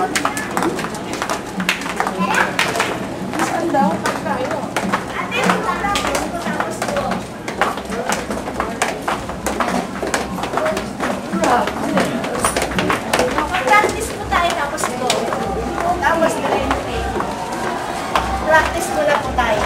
Saan daw? Practice po tayo tapos go. Tapos practice muna po tayo.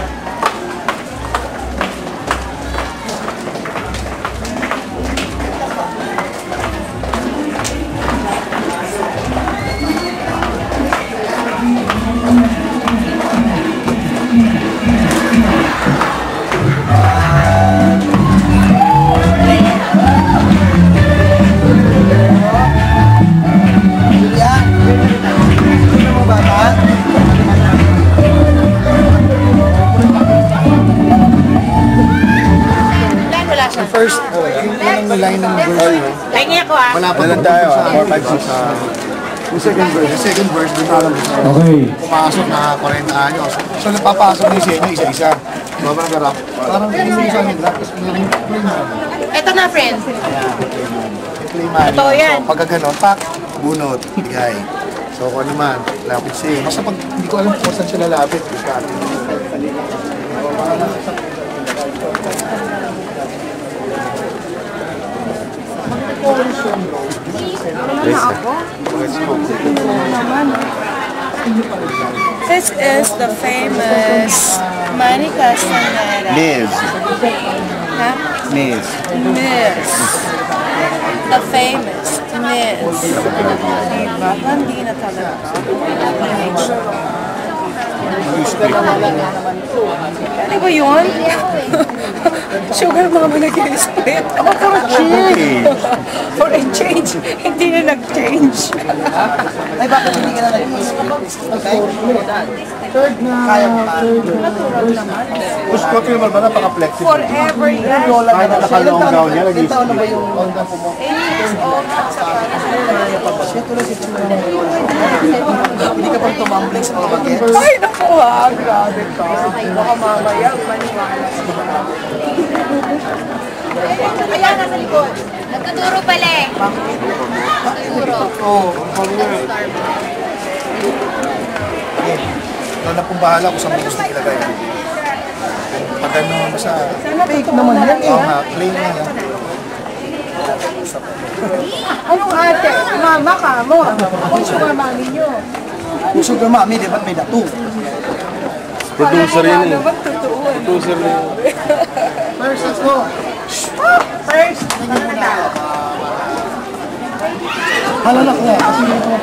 First, yung line ng verse. Tingin ako ah. Wala pa tayo, 4, 5, 6. Yung second verse, doon alam mo. Okay. Pumasok na 40 anyos. So, napapasok na yung siya isa-isa. Sobrang garap. Parang yung isa nila. Ito na, friend. Play man. Totoo yan. So, pagka ganon, pak, bunot, bigay. So, kung ano man, lapit siya. Basta pag hindi ko alam kung saan siya lalapit. This is the famous Manny Castaneda. Miz. Ha? Miz. Miss. The famous Miss. Diba? Hindi na talaga. Ano ba yun? Sugar mama nag-i-split. Ako for a change. For a change. Hindi na nag-change. Ay, bakit hindi ka na nag-split? Okay? Third na. Kaya mo pa. Gusto ko naman ba napaka-flexible? Forever yan. Kahit nakalong gown niya, Ilan taon na ba yung tempo mo? 8 years old. Ito na si Chula. Hindi ka pang tumambling sa mga bagets? Ay, naku ha. Grabe ka. Baka mamaya, maniwala sa mga. Ayan, nasa likod. Nagtuturo pala eh. Nagtuturo. Oo. Ikaw na pong bahala kung saan mo gusto ilagay. Pag ano, basta... Fake naman yan eh. Oo nga, plain na yan. Anong ate? Mama ka mo. Kung sugar mami nyo. Yung sugar mami, di ba't may datu? Producer yun eh. Naman totoo. Producer na yun. First, let's go. First, Halalak niya. Kasi yung mga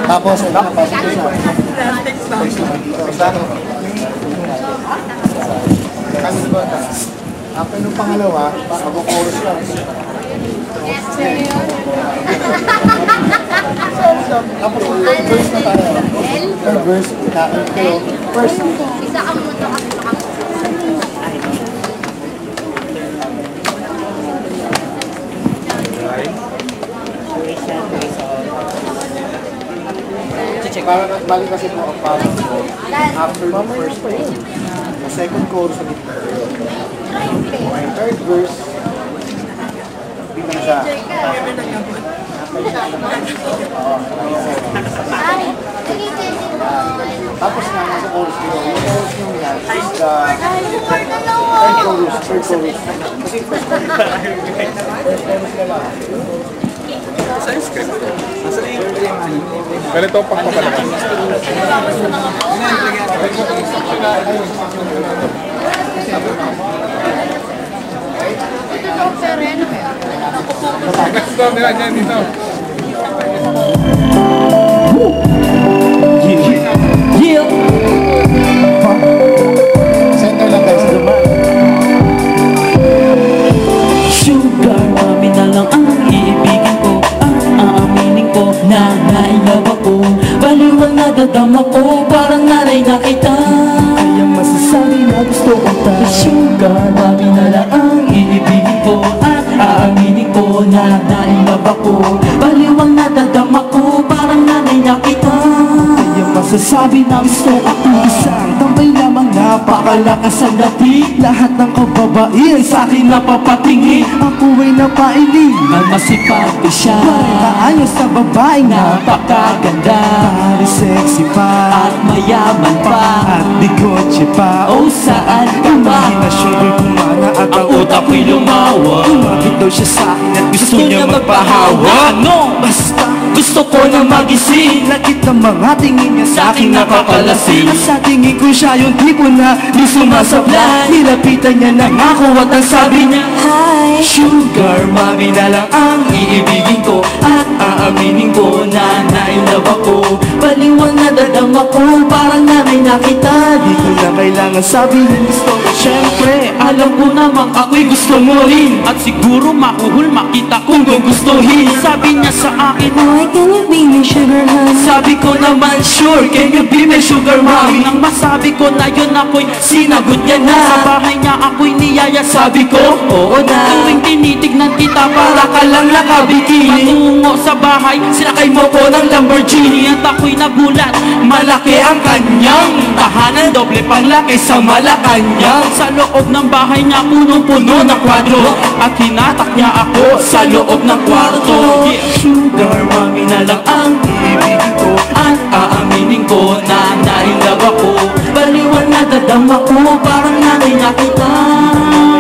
Tapos, nakapasok ko yun. After nung pangalawa, mag-chorus lang. Tapos, third verse na tayo. Third verse, kayo. First, Isa kang mundo kasi baka balik kasi po ang parang after the first verse, the second chorus na dito. Yung third verse, biglang siya. Tapos na nasa chorus dito. Yung chorus nyo yan is the third chorus. Kasi first chorus na lang. Sa script. Ganito ang pagpapalabas. Gusto nila niyan dito. Center lang guys. Sugar mami na lang ang iibigin ko, ang aaminin ko na nailab ako. Baliwang nadadama ko, parang nanay na kita. Kaya masasabi na gusto ko tayo. Sugar mami na lang ang iibigin ko, ang aaminin ko na nailab ako. Baliwang nadadama ko, parang nanay na kita. sinasabi na gusto ako. Isang tambay lamang napakalakas ang dating. Lahat ng kababaihan sa akin napapatingin. Ako ay napailing Ang masipag ko siya, Tayo sa babaeng napakaganda Pari sexy pa at mayaman pa. At di kotse pa O saan ka ba? Hindi na sure kumana at Ang utak ko'y lumawa. Umapit daw siya sa akin at gusto niya magpahawa. Ano? Basta Gusto ko na magising. Nakit ang mga tingin niya sa akin nakakalasing. At sa tingin ko siya yung tipo na di sumasablay. Nilapitan niya na ako at ang sabi niya, Hi, Sugar mommy na lang ang iibigin ko at aaminin ko na nailove ako. Baliwang nadadama ko, parang nanay na kita. Di ko na kailangan sabihin gusto ko. Siyempre, alam ko namang ako'y gusto mo rin. At siguro makuhul makita kung gugustuhin. Sabi niya sa akin, Why can you be my sugar honey? sabi ko naman sure, can you be my sugar mommy? Nang masabi ko na yun ako'y sinagot niya na. Sa bahay niya ako'y niyaya, sabi ko oo na. Tuwing tinitignan kita para ka lang nakabikini. Patungo sa bahay, sinakay mo ko ng Lamborghini. At ako'y nagulat, malaki ang kanyang tahanan, doble pang laki sa Malacanang. Sa loob ng bahay niya punong-puno ng kwadro. At hinatak niya ako sa loob ng kwarto. Sugar mommy na lang ang ibigin ko at aaminin ko na nailove ako. Baliwan na dadama ko, parang nanay na kita.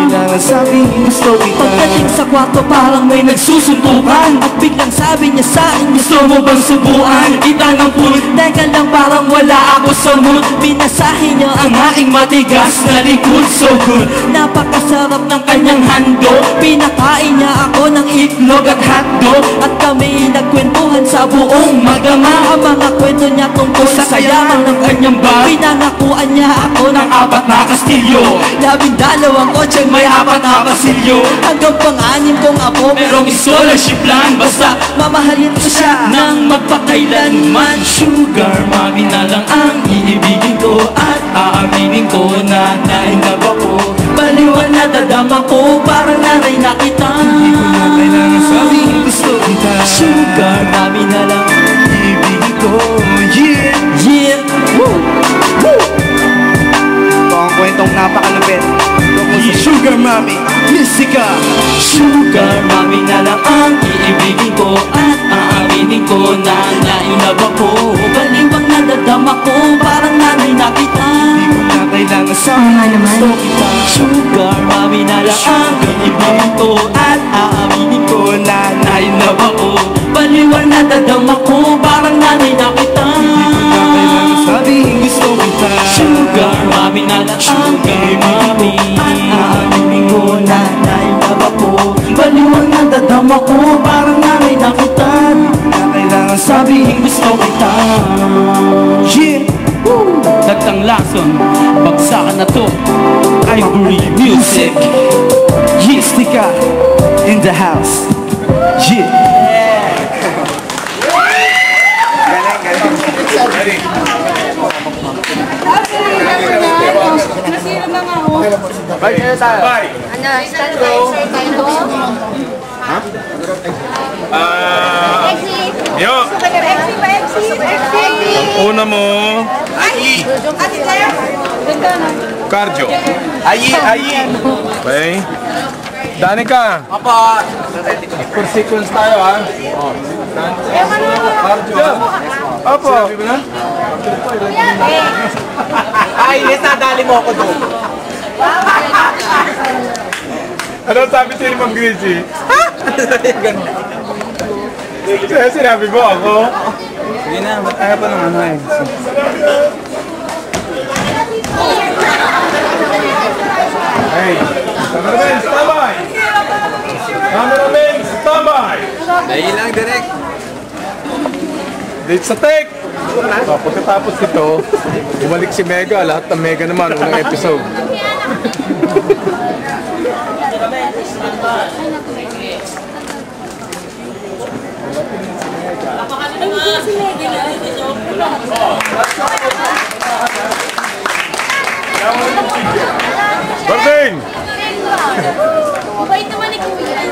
Kailangan sabihin gusto kita. Pagdating sa kwarto parang may nagsusuntukan. At biglang sabi niya sa akin, gusto mo bang subuan? Kita ng pulit, teka lang parang wala ako sa mood. Pinasahin niya ang aking matigas na likod. So good, napakasarap ng kanyang handog. Pinakain niya ako ng itlog at hotdog. At kami nagkwentuhan sa buong magama. Ang mga kwento niya tungkol sa kayaman ng kanyang bag. Pinangakuan niya ako ng 4 na kastilyo. 12 kotse may 4 na pasilyo. Hanggang pang-anim kong apo, merong scholarship plan. Basta mamahalin ko siya nang magpakailanman. Sugar mommy na lang ang iibigin ko at aaminin ko na nainlove ako. Baliwan na dadama ko, parang nanay na kita. Kailangan sabihin gusto kita. Sugar mommy na lang ang Ibigin ko, yeah. yeah. Woo! Woo! Ito ang kwentong napakalupit. Tungkol sa Sugar Mommy, Mystica. Sugar mommy na lang ang iibigin ko at aaminin ko na nailove ako. Baliwang nadadama ko, parang nanay na kita. Di ko na kailangan sabihin gusto kita. Sugar mommy na lang ang iibigin ko at aaminin ko na nailove ako. Baliwang nadadama ko, parang nanay na kita. Kailangan sabihin gusto kita. Sugar mommy na lang ang iibigin ko at aaminin ko na nailove ako. Baliwang nadadama ko, parang nanay na kita. Kailangan Sabihin gusto kita. yeah. Dagtang lason, bagsakan na to. Ivory Music. Mystica in the house. Yeah. Bye kayo tayo. Bye. Ano, standby tayo? Yo. Una mo. Ay! Ate Claire? Ganda na. Cardio. Ayi. Okay. Danica. Apa. Per sequence tayo ha. Oh. Cardio. Opo. Sinabi mo na? Ay, Lisa, dali mo ako doon. Ano sabi sa'yo ni Ma'am Gracie? Kaya sinabi mo ako? Sige na, ba't ayaw pa ng ano eh? Hey, cameraman, standby! Cameraman, standby! Dahil lang, direct. Date sa take! So, pagkatapos ito, bumalik si Mega. Lahat ng Mega naman, unang episode. Barding! Mabait naman ni Kuya.